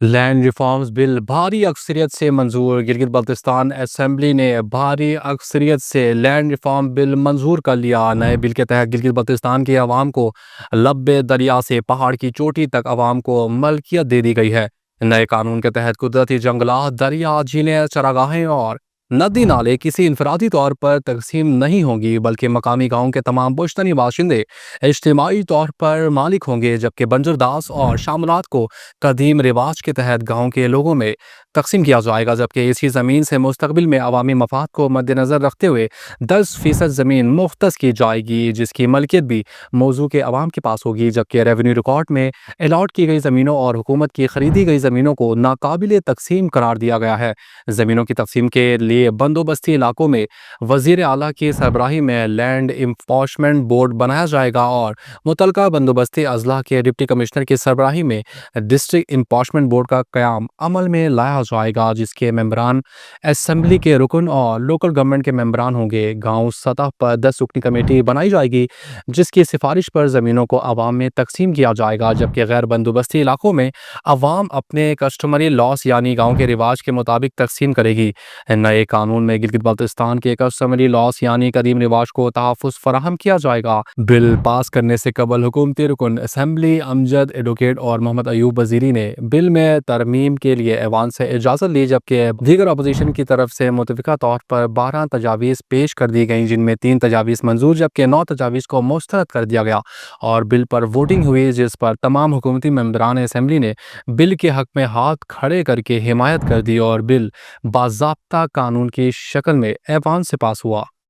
Land reforms بل بھاری اکثریت سے منظور۔ گلگت بلتستان اسمبلی نے بھاری اکثریت سے لینڈ ریفارم بل منظور کر لیا۔ نئے بل کے تحت گلگت بلتستان کے عوام کو لب دریا سے پہاڑ کی چوٹی تک عوام کو ملکیت دے دی گئی ہے۔ نئے قانون کے تحت قدرتی جنگلات، دریا، جھیلیں، چراگاہیں اور ندی نالے کسی انفرادی طور پر تقسیم نہیں ہوں گی، بلکہ مقامی گاؤں کے تمام پشتنی باشندے اجتماعی طور پر مالک ہوں گے، جبکہ بنجر داس اور شاملات کو قدیم رواج کے تحت گاؤں کے لوگوں میں تقسیم کیا جائے گا، جبکہ اسی زمین سے مستقبل میں عوامی مفاد کو مد نظر رکھتے ہوئے 10% زمین مختص کی جائے گی، جس کی ملکیت بھی موضوع کے عوام کے پاس ہوگی، جبکہ ریونیو ریکارڈ میں الاٹ کی گئی زمینوں اور حکومت کی خریدی گئی زمینوں کو ناقابل تقسیم قرار دیا گیا ہے۔ زمینوں کی تقسیم کے لیے بندوبستی علاقوں میں وزیر اعلیٰ کی سربراہی میں لینڈ انفورسمنٹ بورڈ بنایا جائے گا اور متعلقہ بندوبستی اضلاع کے ڈپٹی کمشنر کی سربراہی میں ڈسٹرکٹ انفورسمنٹ بورڈ کا قیام عمل میں لایا جائے گا، جس کے ممبران اسمبلی کے رکن اور لوکل گورنمنٹ کے ممبران ہوں گے۔ گاؤں سطح پر 10 رکنی کمیٹی بنائی جائے گی، جس کی سفارش پر زمینوں کو عوام میں تقسیم کیا جائے گا، جبکہ غیر بندوبستی علاقوں میں عوام اپنے کسٹمری لاس یعنی گاؤں کے رواج کے مطابق تقسیم کرے گی۔ نئے قانون میں گلگت بلتستان کے کسٹمری لاس یعنی قدیم رواج کو تحفظ فراہم کیا جائے گا۔ بل پاس کرنے سے قبل حکومتی رکن اسمبلی امجد ایڈوکیٹ اور محمد ایوب وزیری نے بل میں ترمیم کے لیے ایوان سے اجازت لی، جبکہ دیگر اپوزیشن کی طرف سے متفقہ طور پر 12 تجاویز پیش کر دی گئیں، جن میں 3 تجاویز منظور جبکہ 9 تجاویز کو مسترد کر دیا گیا اور بل پر ووٹنگ ہوئی، جس پر تمام حکومتی ممبران اسمبلی نے بل کے حق میں ہاتھ کھڑے کر کے حمایت کر دی اور بل باضابطہ قانون کی شکل میں ایوان سے پاس ہوا۔